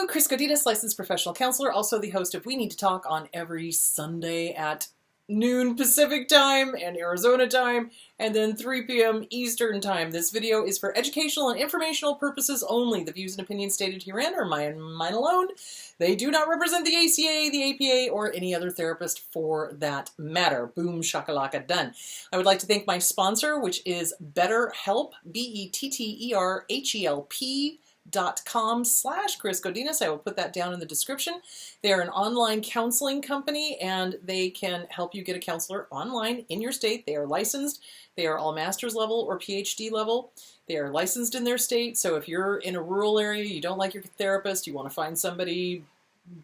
Chris Godinez, licensed professional counselor, also the host of We Need to Talk on every Sunday at noon Pacific time and Arizona time, and then 3 p.m. Eastern time. This video is for educational and informational purposes only. The views and opinions stated herein are mine alone. They do not represent the ACA, the APA, or any other therapist for that matter. Boom, shakalaka, done. I would like to thank my sponsor, which is BetterHelp, BetterHelp.com/Chris Godinez. I will put that down in the description. They are an online counseling company, and they can help you get a counselor online in your state. They are licensed. They are all master's level or PhD level. They are licensed in their state. So if you're in a rural area, you don't like your therapist, you want to find somebody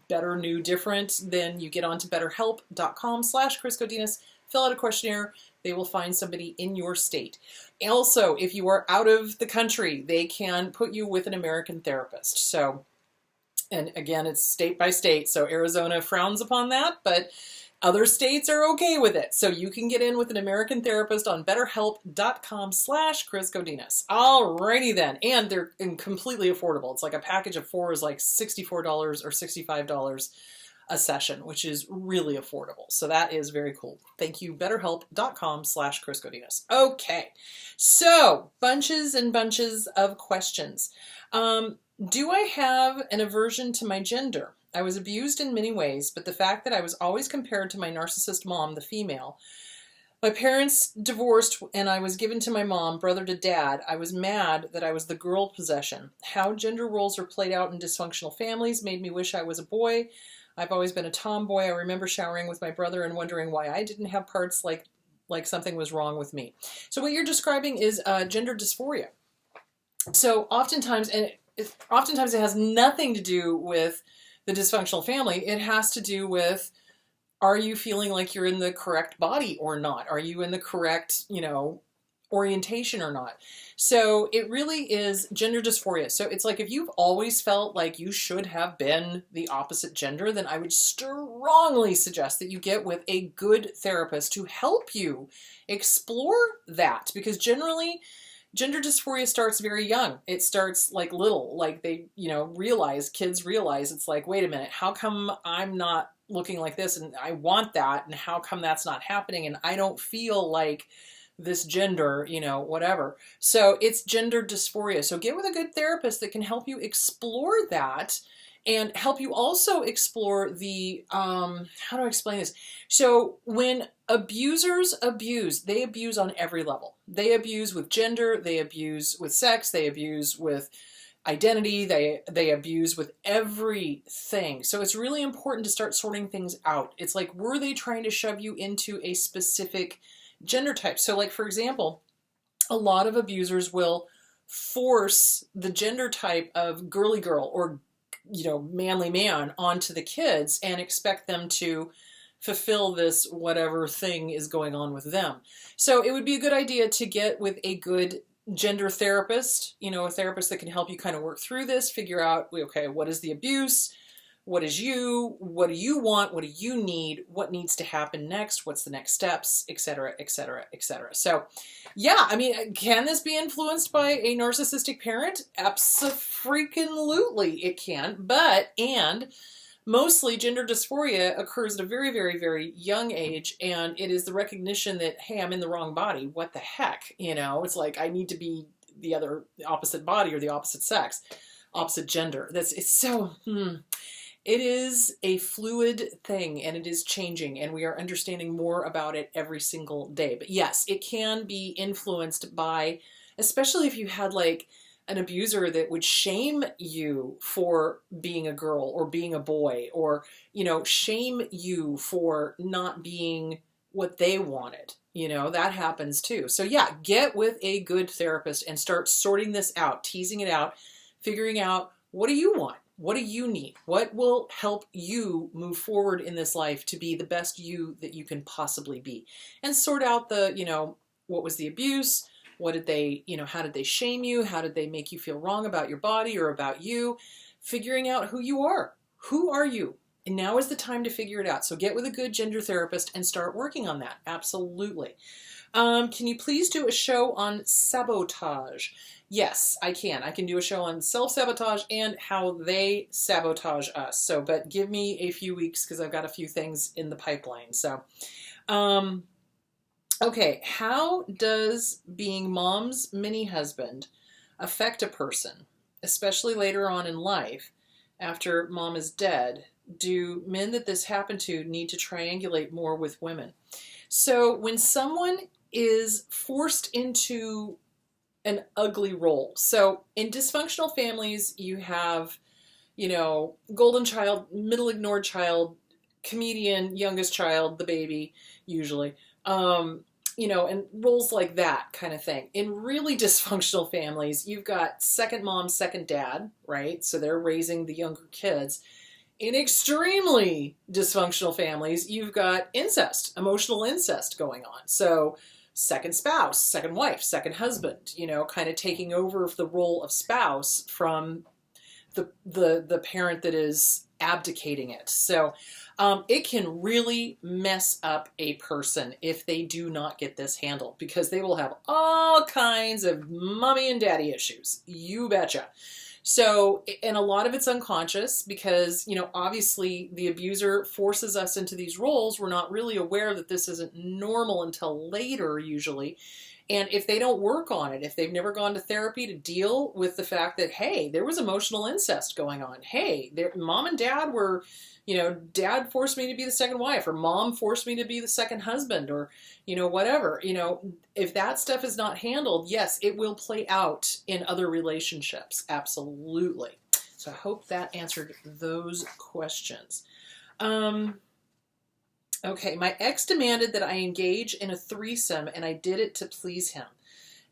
better, new, different, then you get onto BetterHelp.com/Chris Godinez, fill out a questionnaire. They will find somebody in your state. Also, if you are out of the country, they can put you with an American therapist. So, and again, it's state by state. So Arizona frowns upon that, but other states are okay with it. So you can get in with an American therapist on BetterHelp.com/Chris Godinez. Alrighty then. And they're completely affordable. It's like a package of 4 is like $64 or $65 a session, which is really affordable. So that is very cool. Thank you, BetterHelp.com/Chris Godinez. Okay, so bunches and bunches of questions. Do I have an aversion to my gender? I was abused in many ways, but the fact that I was always compared to my narcissist mom, the female. My parents divorced and I was given to my mom, brother to dad. I was mad that I was the girl possession. How gender roles are played out in dysfunctional families made me wish I was a boy. I've always been a tomboy. I remember showering with my brother and wondering why I didn't have parts like something was wrong with me. So what you're describing is gender dysphoria. So oftentimes it has nothing to do with the dysfunctional family. It has to do with, are you feeling like you're in the correct body or not? Are you in the correct, orientation or not? So it really is gender dysphoria. So it's like if you've always felt like you should have been the opposite gender, then I would strongly suggest that you get with a good therapist to help you explore that, because generally gender dysphoria starts very young. It starts like little, like they, kids realize it's like, wait a minute, how come I'm not looking like this and I want that, and how come that's not happening and I don't feel like this gender, whatever. So it's gender dysphoria. So get with a good therapist that can help you explore that and help you also explore the, how do I explain this? So when abusers abuse, they abuse on every level. They abuse with gender, they abuse with sex, they abuse with identity, they abuse with everything. So it's really important to start sorting things out. It's like, were they trying to shove you into a specific gender type? So like, for example, a lot of abusers will force the gender type of girly girl or manly man onto the kids and expect them to fulfill this whatever thing is going on with them. So it would be a good idea to get with a good gender therapist, a therapist that can help you kind of work through this, figure out, okay, what is the abuse? What is you? What do you want? What do you need? What needs to happen next? What's the next steps, et cetera, et cetera, et cetera. So yeah, I mean, can this be influenced by a narcissistic parent? Abso-freaking-lutely it can, and mostly gender dysphoria occurs at a very, very, very young age, and it is the recognition that, hey, I'm in the wrong body. What the heck? It's like I need to be the opposite body or the opposite sex, opposite gender. It is a fluid thing, and it is changing, and we are understanding more about it every single day. But yes, it can be influenced by, especially if you had like an abuser that would shame you for being a girl or being a boy, or, shame you for not being what they wanted. That happens too. So yeah, get with a good therapist and start sorting this out, teasing it out, figuring out, what do you want? What do you need? What will help you move forward in this life to be the best you that you can possibly be? And sort out the, what was the abuse? What did they, how did they shame you? How did they make you feel wrong about your body or about you? Figuring out who you are. Who are you? And now is the time to figure it out. So get with a good gender therapist and start working on that. Absolutely. Can you please do a show on sabotage? Yes, I can. I can do a show on self-sabotage and how they sabotage us. So, but give me a few weeks because I've got a few things in the pipeline. So, um, okay. How does being mom's mini husband affect a person, especially later on in life after mom is dead? Do men that this happened to need to triangulate more with women? So, when someone is forced into an ugly role. So in dysfunctional families, you have, golden child, middle ignored child, comedian, youngest child, the baby, usually, and roles like that kind of thing. In really dysfunctional families, you've got second mom, second dad, right? So they're raising the younger kids. In extremely dysfunctional families, you've got incest, emotional incest going on. So second spouse, second wife, second husband, kind of taking over the role of spouse from the parent that is abdicating it. So it can really mess up a person if they do not get this handled, because they will have all kinds of mommy and daddy issues. You betcha. So, and a lot of it's unconscious because, obviously the abuser forces us into these roles. We're not really aware that this isn't normal until later, usually. And if they don't work on it, if they've never gone to therapy to deal with the fact that, hey, there was emotional incest going on. Hey, mom and dad were, dad forced me to be the second wife, or mom forced me to be the second husband, or, whatever. If that stuff is not handled, yes, it will play out in other relationships. Absolutely. So I hope that answered those questions. Okay, my ex demanded that I engage in a threesome, and I did it to please him.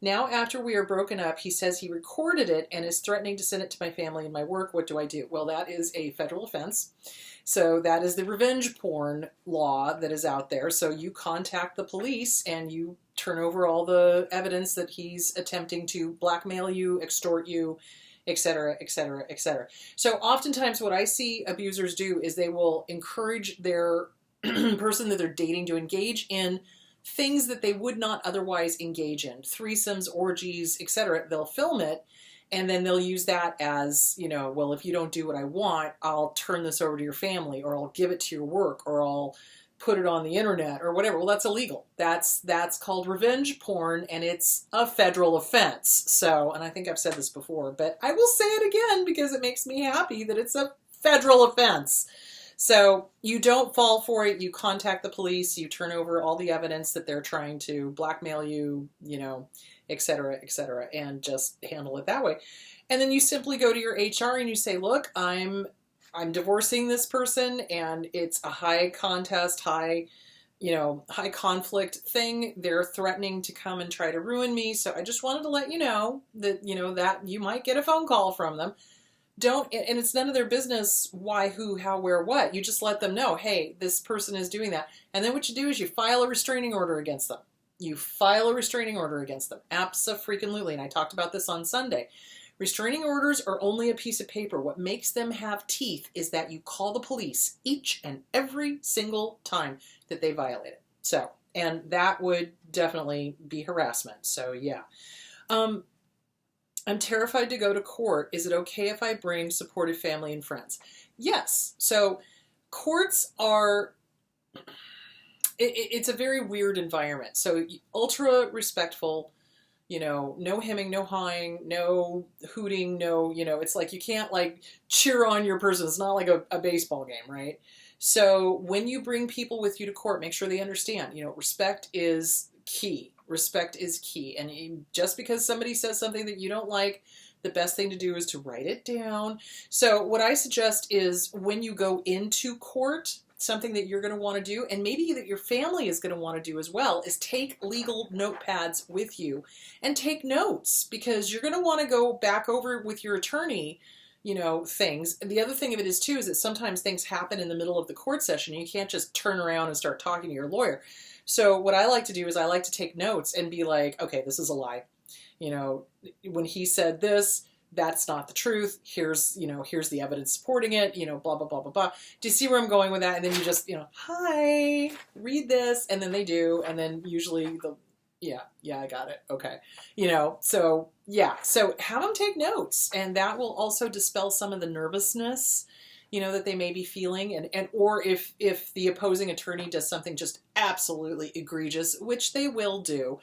Now, after we are broken up, he says he recorded it and is threatening to send it to my family and my work. What do I do? Well, that is a federal offense. So that is the revenge porn law that is out there. So you contact the police and you turn over all the evidence that he's attempting to blackmail you, extort you, etc., etc., etc. So oftentimes what I see abusers do is they will encourage their person that they're dating to engage in things that they would not otherwise engage in. Threesomes, orgies, etc. They'll film it, and then they'll use that as, well, if you don't do what I want, I'll turn this over to your family, or I'll give it to your work, or I'll put it on the internet, or whatever. Well, that's illegal. That's called revenge porn, and it's a federal offense. So, and I think I've said this before, but I will say it again because it makes me happy that it's a federal offense. So you don't fall for it. You contact the police. You turn over all the evidence that they're trying to blackmail you, et cetera, and just handle it that way. And then you simply go to your HR and you say, look, I'm divorcing this person, and it's a high contest, high conflict thing. They're threatening to come and try to ruin me. So I just wanted to let you know that, that you might get a phone call from them. And it's none of their business why, who, how, where, what. You just let them know, hey, this person is doing that. And then what you do is you file a restraining order against them. You file a restraining order against them. Abso-freaking-lutely. And I talked about this on Sunday. Restraining orders are only a piece of paper. What makes them have teeth is that you call the police each and every single time that they violate it. So, and that would definitely be harassment. So, yeah. I'm terrified to go to court. Is it okay if I bring supportive family and friends? Yes. So courts are, it's a very weird environment. So ultra respectful, no hemming, no hawing, no hooting, no, it's like you can't cheer on your person. It's not like a baseball game, right? So when you bring people with you to court, make sure they understand, respect is key. Respect is key. And just because somebody says something that you don't like, the best thing to do is to write it down. So what I suggest is when you go into court, something that you're going to want to do, and maybe that your family is going to want to do as well, is take legal notepads with you and take notes, because you're going to want to go back over with your attorney, things. And the other thing of it is too, is that sometimes things happen in the middle of the court session. You can't just turn around and start talking to your lawyer. So what I like to do is I like to take notes and be like, okay, this is a lie. When he said this, that's not the truth. Here's the evidence supporting it, blah, blah, blah, blah, blah. Do you see where I'm going with that? And then you just, hi, read this. And then they do. And then usually Yeah, I got it. Okay. You know, so yeah, so have them take notes, and that will also dispel some of the nervousness, you know, that they may be feeling, and or if the opposing attorney does something just absolutely egregious, which they will do,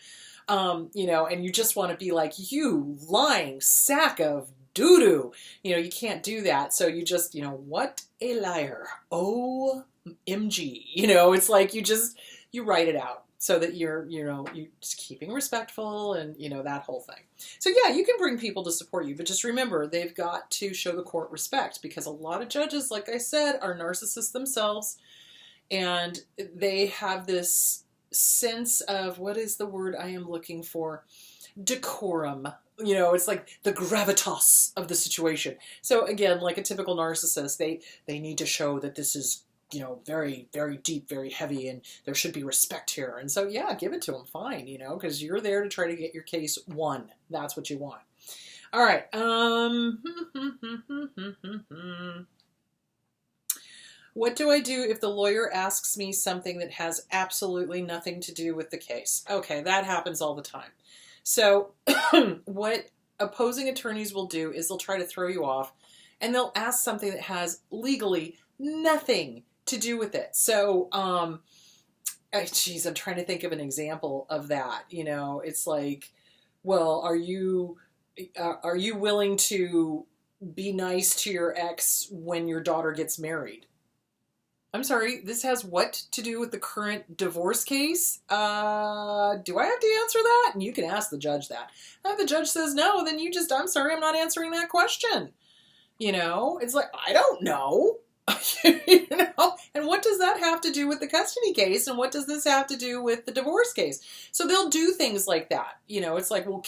you know, and you just want to be like, you lying sack of doo-doo, you know, you can't do that. So you just, you know, what a liar. OMG. You know, it's like you write it out so that you're, you know, you just keeping respectful and, you know, that whole thing. So yeah, you can bring people to support you, but just remember, they've got to show the court respect, because a lot of judges, like I said, are narcissists themselves, and they have this sense of, what is the word I am looking for? Decorum. You know, it's like the gravitas of the situation. So again, like a typical narcissist, they need to show that this is, you know, very, very deep, very heavy, and there should be respect here. And so, yeah, give it to them, fine, you know, because you're there to try to get your case won. That's what you want. All right. What do I do if the lawyer asks me something that has absolutely nothing to do with the case? Okay, that happens all the time. So what opposing attorneys will do is they'll try to throw you off, and they'll ask something that has legally nothing to do with it. So, geez, I'm trying to think of an example of that. You know, it's like, well, are you willing to be nice to your ex when your daughter gets married? I'm sorry, this has what to do with the current divorce case? Do I have to answer that? And you can ask the judge that. And if the judge says no, then I'm sorry, I'm not answering that question. You know, it's like, I don't know. You know, and what does that have to do with the custody case, and what does this have to do with the divorce case? So they'll do things like that. You know, it's like, well,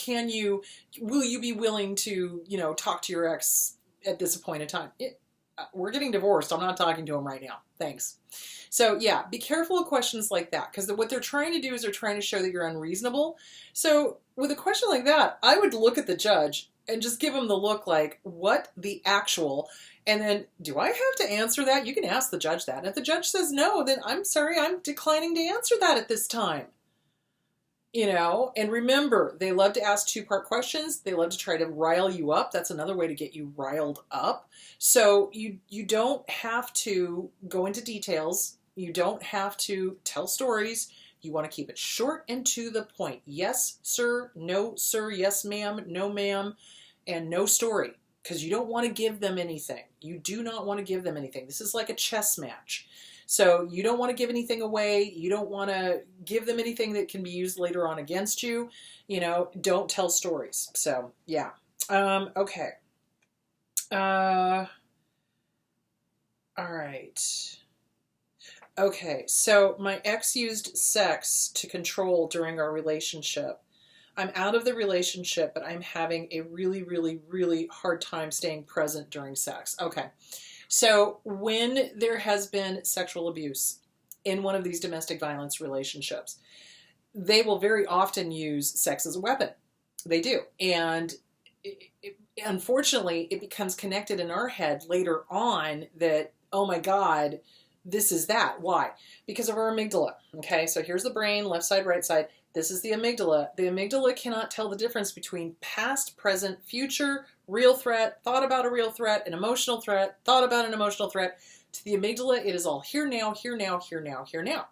will you be willing to, you know, talk to your ex at this point in time? We're getting divorced. I'm not talking to him right now. Thanks. So yeah, be careful of questions like that, because what they're trying to do is they're trying to show that you're unreasonable. So with a question like that, I would look at the judge and just give him the look like, what the actual? And then, do I have to answer that? You can ask the judge that. And if the judge says no, then I'm sorry, I'm declining to answer that at this time. You know, and remember, they love to ask two-part questions. They love to try to rile you up. That's another way to get you riled up. So you don't have to go into details. You don't have to tell stories. You want to keep it short and to the point. Yes, sir. No, sir. Yes, ma'am. No, ma'am. And no story. Because you don't want to give them anything. You do not want to give them anything. This is like a chess match. So you don't want to give anything away. You don't want to give them anything that can be used later on against you. You know, don't tell stories. So, yeah. Okay. All right. Okay, so my ex used sex to control during our relationship. I'm out of the relationship, but I'm having a really, really, really hard time staying present during sex. Okay. So when there has been sexual abuse in one of these domestic violence relationships, they will very often use sex as a weapon. They do. And unfortunately, it becomes connected in our head later on that, oh my God, this is that. Why? Because of our amygdala. Okay, so here's the brain, left side, right side. This is the amygdala. The amygdala cannot tell the difference between past, present, future, real threat, thought about a real threat, an emotional threat, thought about an emotional threat. To the amygdala, it is all here now, here now, here now, here now.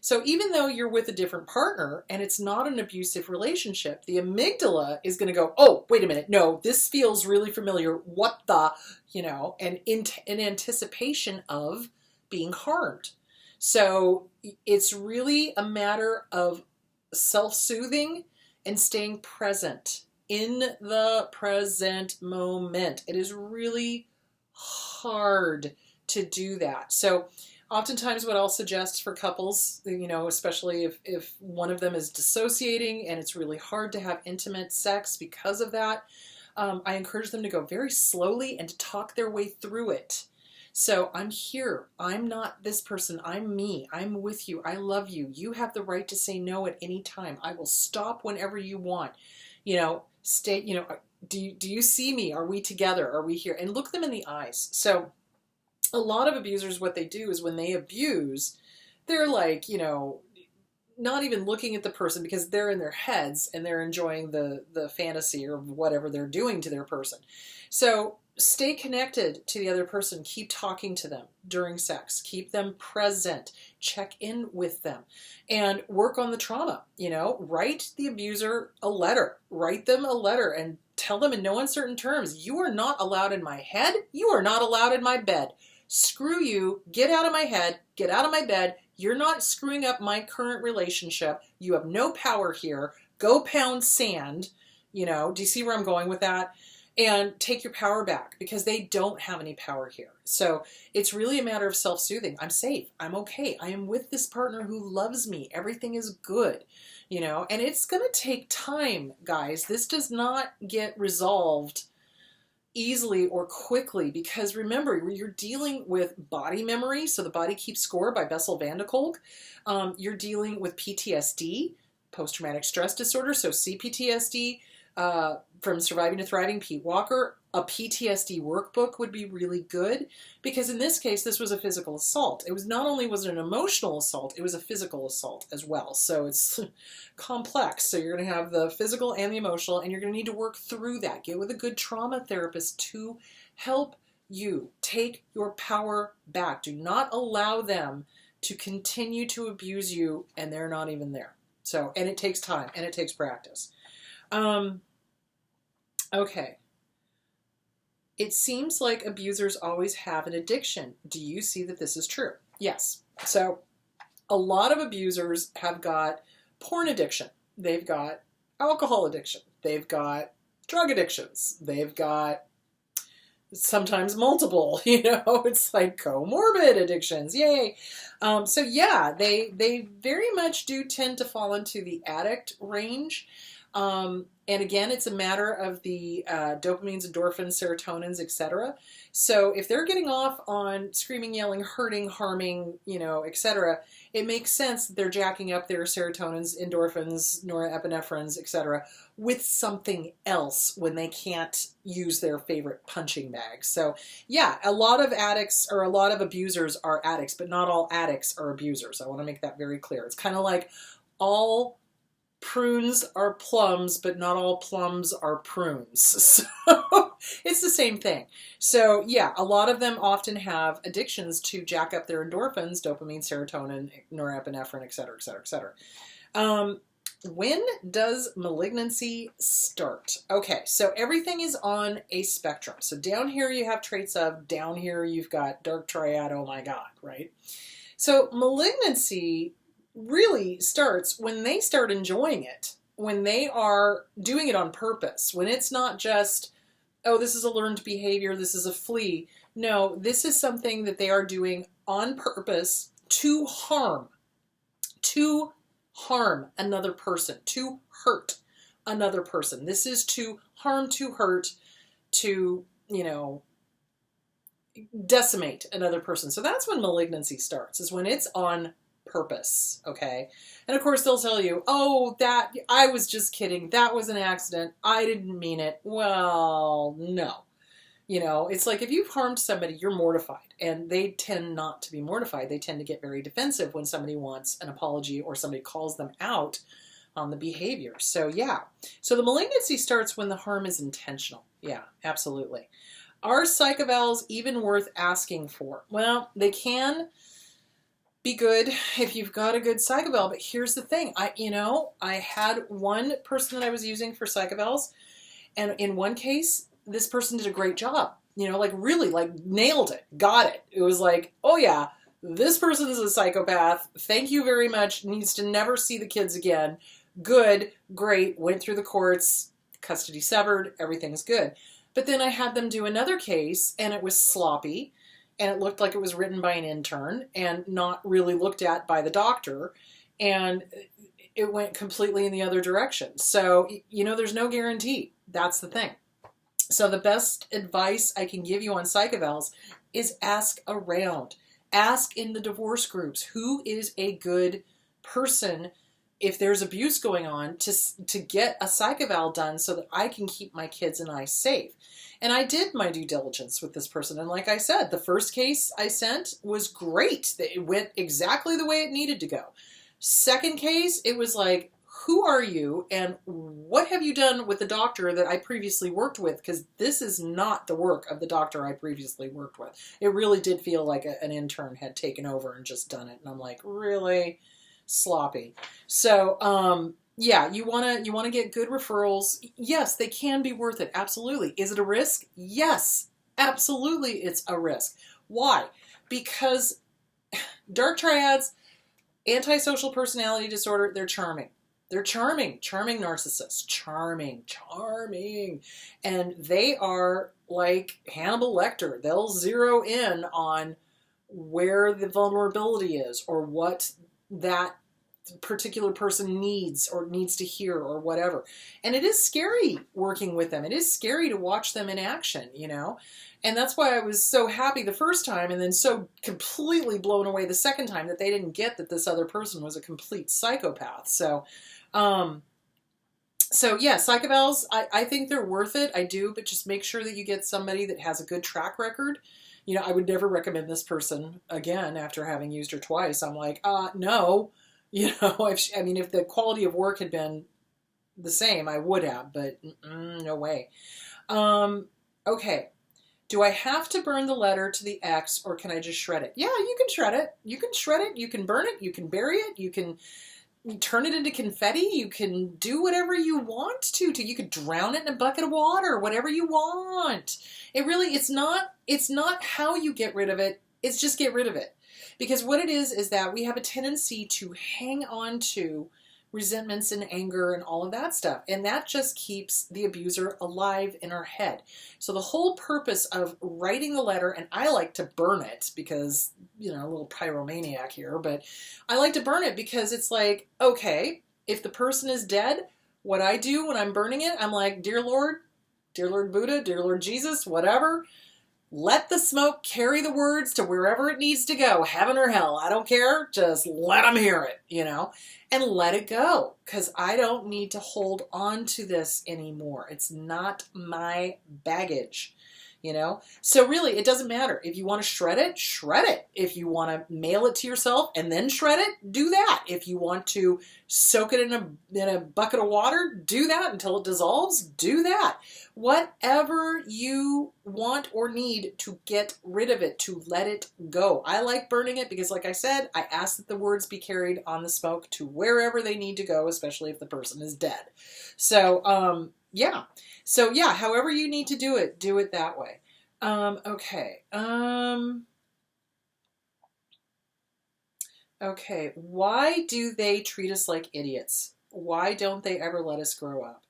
So even though you're with a different partner and it's not an abusive relationship, the amygdala is going to go, oh, wait a minute, no, this feels really familiar. What the, you know, and in anticipation of being harmed. So it's really a matter of self-soothing and staying present in the present moment. It is really hard to do that. So oftentimes what I'll suggest for couples, you know, especially if one of them is dissociating and it's really hard to have intimate sex because of that, I encourage them to go very slowly and to talk their way through it. So I'm here. I'm not this person. I'm me. I'm with you. I love you. You have the right to say no at any time. I will stop whenever you want. You know, stay, you know, do you see me? Are we together? Are we here? And look them in the eyes. So a lot of abusers, what they do is when they abuse, they're like, you know, not even looking at the person because they're in their heads and they're enjoying the fantasy or whatever they're doing to their person. So stay connected to the other person. Keep talking to them during sex. Keep them present. Check in with them and work on the trauma. Write the abuser a letter. Write them a letter and tell them in no uncertain terms, you are not allowed in my head. You are not allowed in my bed. Screw you. Get out of my head. Get out of my bed. You're not screwing up my current relationship. You have no power here. Go pound sand. Do you see where I'm going with that? And take your power back because they don't have any power here. So it's really a matter of self-soothing. I'm safe. I'm okay. I am with this partner who loves me. Everything is good, and it's going to take time, guys. This does not get resolved easily or quickly because remember, you're dealing with body memory. So the body keeps score by Bessel van der Kolk. You're dealing with PTSD, post-traumatic stress disorder. So CPTSD, from Surviving to Thriving, Pete Walker. A PTSD workbook would be really good because in this case, this was a physical assault. It was not only was it an emotional assault, it was a physical assault as well. So it's complex. So you're going to have the physical and the emotional, and you're going to need to work through that. Get with a good trauma therapist to help you take your power back. Do not allow them to continue to abuse you, and they're not even there. So, and it takes time and it takes practice. Okay. It seems like abusers always have an addiction. Do you see that this is true? Yes. So a lot of abusers have got porn addiction. They've got alcohol addiction. They've got drug addictions. They've got sometimes multiple, it's like comorbid addictions. Yay. So yeah, they very much do tend to fall into the addict range. And again, it's a matter of the dopamines, endorphins, serotonins, etc. So if they're getting off on screaming, yelling, hurting, harming, etc., it makes sense that they're jacking up their serotonins, endorphins, norepinephrines, etc. with something else when they can't use their favorite punching bag. So yeah, a lot of addicts or a lot of abusers are addicts, but not all addicts are abusers. I want to make that very clear. It's kind of like all prunes are plums, but not all plums are prunes. So it's the same thing. So yeah, a lot of them often have addictions to jack up their endorphins, dopamine, serotonin, norepinephrine, et cetera, et cetera, et cetera. When does malignancy start? Okay, so everything is on a spectrum. So down here you have traits of, down here you've got dark triad, oh my God, right? So malignancy really starts when they start enjoying it, when they are doing it on purpose, when it's not just, oh, this is a learned behavior, this is a flea. No, this is something that they are doing on purpose to harm another person, to hurt another person. This is to harm, to hurt, to, decimate another person. So that's when malignancy starts, is when it's on purpose, okay? And of course they'll tell you, oh, that, I was just kidding. That was an accident. I didn't mean it. Well, no. It's like if you've harmed somebody, you're mortified. And they tend not to be mortified. They tend to get very defensive when somebody wants an apology or somebody calls them out on the behavior. So yeah. So the malignancy starts when the harm is intentional. Yeah, absolutely. Are psych evals even worth asking for? Well, they can be good if you've got a good psych eval, but here's the thing. I had one person that I was using for psych evals, and in one case, this person did a great job. Really, nailed it, got it. It was like, oh yeah, this person is a psychopath. Thank you very much. Needs to never see the kids again. Good, great. Went through the courts, custody severed, everything's good. But then I had them do another case, and it was sloppy. And it looked like it was written by an intern and not really looked at by the doctor. And it went completely in the other direction. So, there's no guarantee. That's the thing. So the best advice I can give you on psych evals is ask around. Ask in the divorce groups, who is a good person if there's abuse going on to get a psych eval done so that I can keep my kids and I safe. And I did my due diligence with this person. And like I said, the first case I sent was great. It went exactly the way it needed to go. Second case, it was like, who are you and what have you done with the doctor that I previously worked with? Because this is not the work of the doctor I previously worked with. It really did feel like an intern had taken over and just done it. And I'm like, really sloppy. So, yeah, you want to get good referrals. Yes, they can be worth it. Absolutely. Is it a risk? Yes, absolutely it's a risk. Why? Because dark triads, antisocial personality disorder, they're charming. They're charming narcissists. Charming. And they are like Hannibal Lecter. They'll zero in on where the vulnerability is or what that particular person needs or needs to hear or whatever. And it is scary working with them. It is scary to watch them in action, you know? And that's why I was so happy the first time and then so completely blown away the second time that they didn't get that this other person was a complete psychopath. So yeah, psych evals, I think they're worth it. I do, but just make sure that you get somebody that has a good track record. You know, I would never recommend this person again after having used her twice. I'm like, no. You know, if the quality of work had been the same, I would have, but no way. Okay. Do I have to burn the letter to the ex or can I just shred it? Yeah, you can shred it. You can shred it. You can burn it. You can bury it. You can turn it into confetti. You can do whatever you want to. You could drown it in a bucket of water, whatever you want. It's not how you get rid of it. It's just get rid of it. Because what it is that we have a tendency to hang on to resentments and anger and all of that stuff. And that just keeps the abuser alive in our head. So the whole purpose of writing the letter, and I like to burn it because, you know, a little pyromaniac here, but I like to burn it because it's like, okay, if the person is dead, what I do when I'm burning it, I'm like, dear Lord Buddha, dear Lord Jesus, whatever, let the smoke carry the words to wherever it needs to go, heaven or hell. I don't care. Just let them hear it, you know, and let it go because I don't need to hold on to this anymore. It's not my baggage, you know. So really, it doesn't matter. If you want to shred it, shred it. If you want to mail it to yourself and then shred it, do that. If you want to soak it in a bucket of water, do that until it dissolves, do that. Whatever you want or need to get rid of it, to let it go. I like burning it because, like I said, I ask that the words be carried on the smoke to wherever they need to go, especially if the person is dead. So, yeah. So, yeah, however you need to do it that way. Okay. Okay. Why do they treat us like idiots? Why don't they ever let us grow up?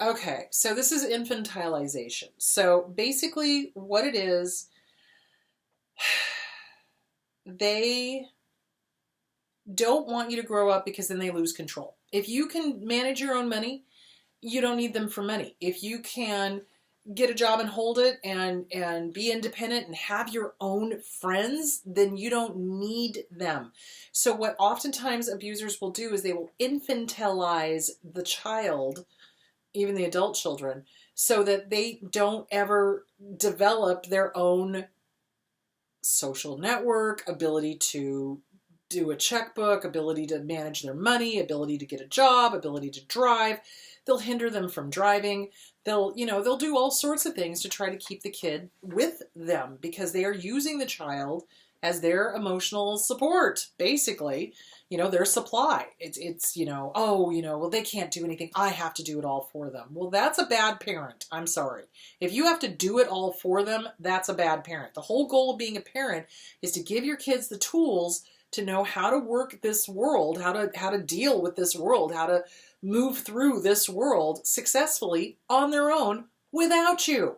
Okay, so this is infantilization. So basically what it is, they don't want you to grow up because then they lose control. If you can manage your own money, you don't need them for money. If you can get a job and hold it and be independent and have your own friends, then you don't need them. So what oftentimes abusers will do is they will infantilize the child, even the adult children, so that they don't ever develop their own social network, ability to do a checkbook, ability to manage their money, ability to get a job, ability to drive. They'll hinder them from driving. They'll do all sorts of things to try to keep the kid with them because they are using the child as their emotional support, basically. Their supply. It's well, they can't do anything. I have to do it all for them. Well, that's a bad parent. I'm sorry. If you have to do it all for them, that's a bad parent. The whole goal of being a parent is to give your kids the tools to know how to work this world, how to deal with this world, how to move through this world successfully on their own without you.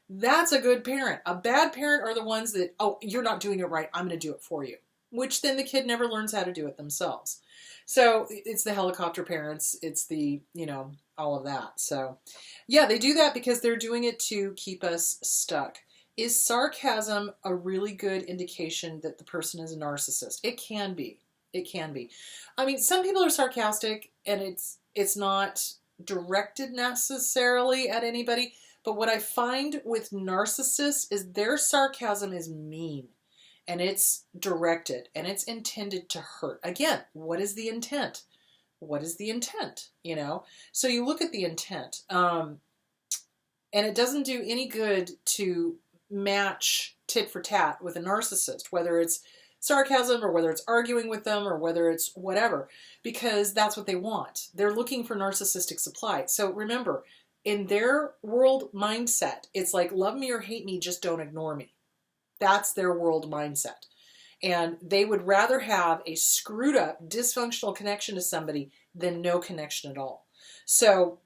That's a good parent. A bad parent are the ones that, you're not doing it right, I'm going to do it for you. Which then the kid never learns how to do it themselves. So it's the helicopter parents. It's the, all of that. So yeah, they do that because they're doing it to keep us stuck. Is sarcasm a really good indication that the person is a narcissist? It can be. It can be. I mean, some people are sarcastic and it's not directed necessarily at anybody. But what I find with narcissists is their sarcasm is mean. and it's directed and it's intended to hurt. Again, what is the intent? What is the intent? You know, so you look at the intent, and it doesn't do any good to match tit for tat with a narcissist, whether it's sarcasm or whether it's arguing with them or whether it's whatever, because that's what they want. They're looking for narcissistic supply. So remember, in their world mindset, it's like, love me or hate me, just don't ignore me. That's their world mindset. And they would rather have a screwed up, dysfunctional connection to somebody than no connection at all. So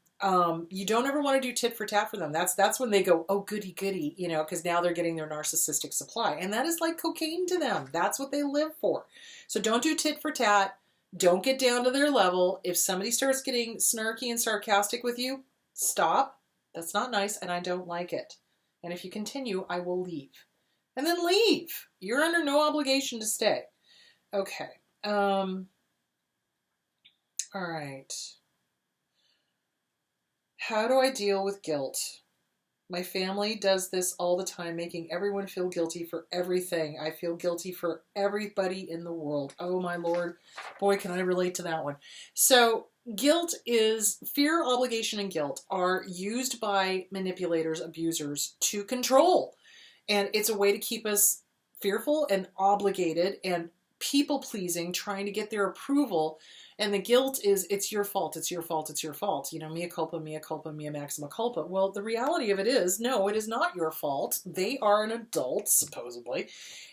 you don't ever want to do tit for tat for them. That's when they go, oh, goody, goody, you know, because now they're getting their narcissistic supply. And that is like cocaine to them. That's what they live for. So don't do tit for tat. Don't get down to their level. If somebody starts getting snarky and sarcastic with you, stop. That's not nice, and I don't like it. And if you continue, I will leave. And then leave. You're under no obligation to stay. Okay. All right. How do I deal with guilt? My family does this all the time, making everyone feel guilty for everything. I feel guilty for everybody in the world. Oh my Lord. Boy, can I relate to that one. So guilt is, fear, obligation, and guilt are used by manipulators, abusers to control. And it's a way to keep us fearful and obligated and people-pleasing, trying to get their approval. And the guilt is, it's your fault, it's your fault, it's your fault. You know, mea culpa, mea maxima culpa. Well, the reality of it is, no, it is not your fault. They are an adult, supposedly,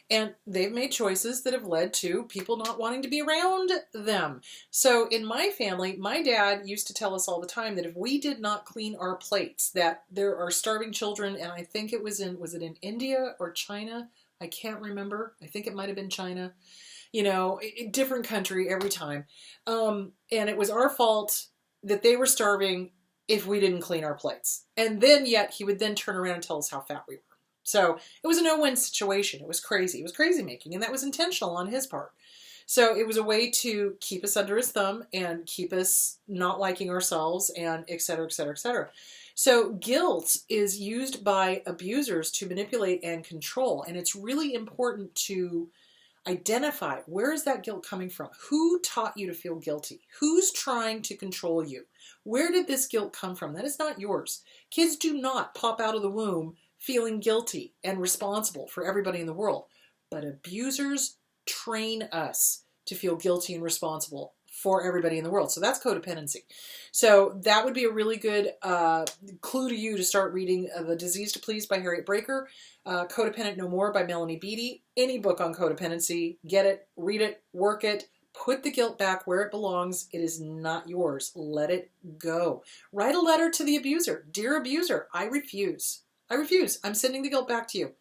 and they've made choices that have led to people not wanting to be around them. So in my family, my dad used to tell us all the time that if we did not clean our plates, that there are starving children, and I think it was it in India or China? I can't remember. I think it might have been China. You know, different country every time. And it was our fault that they were starving if we didn't clean our plates. And then yet he would then turn around and tell us how fat we were. So it was a no-win situation. It was crazy. It was crazy making, and that was intentional on his part. So it was a way to keep us under his thumb and keep us not liking ourselves, and et cetera, et cetera, et cetera. So guilt is used by abusers to manipulate and control. And it's really important to identify, where is that guilt coming from? Who taught you to feel guilty? Who's trying to control you? Where did this guilt come from? That is not yours. Kids do not pop out of the womb feeling guilty and responsible for everybody in the world. But abusers train us to feel guilty and responsible for everybody in the world. So that's codependency. So that would be a really good clue to you to start reading The Disease to Please by Harriet Breaker, Codependent No More by Melanie Beattie. Any book on codependency, get it, read it, work it, put the guilt back where it belongs. It is not yours. Let it go. Write a letter to the abuser. Dear abuser, I refuse. I refuse. I'm sending the guilt back to you.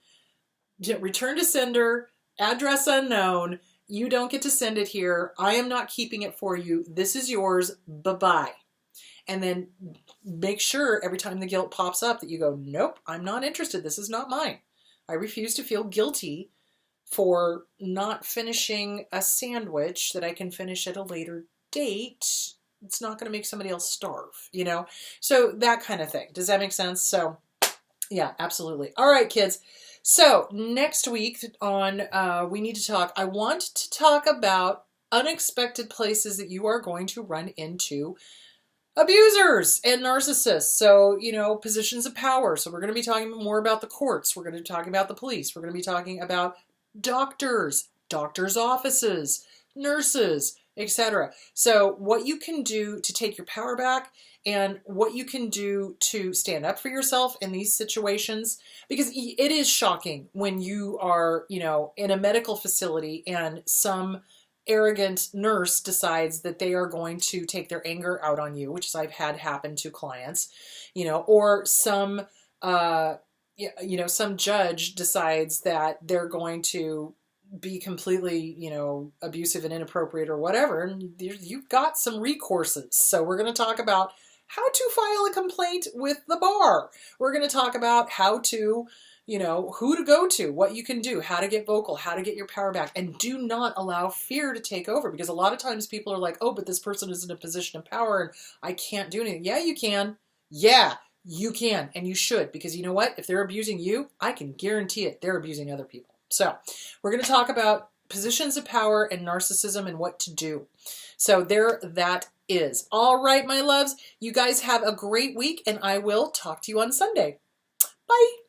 Return to sender, address unknown. You don't get to send it here. I am not keeping it for you. This is yours. Bye-bye. And then make sure every time the guilt pops up that you go, nope, I'm not interested. This is not mine. I refuse to feel guilty for not finishing a sandwich that I can finish at a later date. It's not going to make somebody else starve, you know? So that kind of thing. Does that make sense? So yeah, absolutely. All right, kids. So next week on We Need to Talk, I want to talk about unexpected places that you are going to run into abusers and narcissists. So, you know, positions of power. So we're going to be talking more about the courts. We're going to be talking about the police. We're going to be talking about doctors, doctors' offices, nurses, etc. So what you can do to take your power back and what you can do to stand up for yourself in these situations, because it is shocking when you are, you know, in a medical facility and some arrogant nurse decides that they are going to take their anger out on you, which is I've had happen to clients, you know, or some, you know, some judge decides that they're going to be completely, you know, abusive and inappropriate or whatever. And you've got some recourses. So we're going to talk about how to file a complaint with the bar. We're going to talk about how to, you know, who to go to, what you can do, how to get vocal, how to get your power back, and do not allow fear to take over, because a lot of times people are like, oh, but this person is in a position of power and I can't do anything. Yeah, you can. Yeah, you can. And you should, because you know what? If they're abusing you, I can guarantee it, they're abusing other people. So we're going to talk about positions of power and narcissism and what to do. So there that is. All right, my loves, you guys have a great week, and I will talk to you on Sunday. Bye.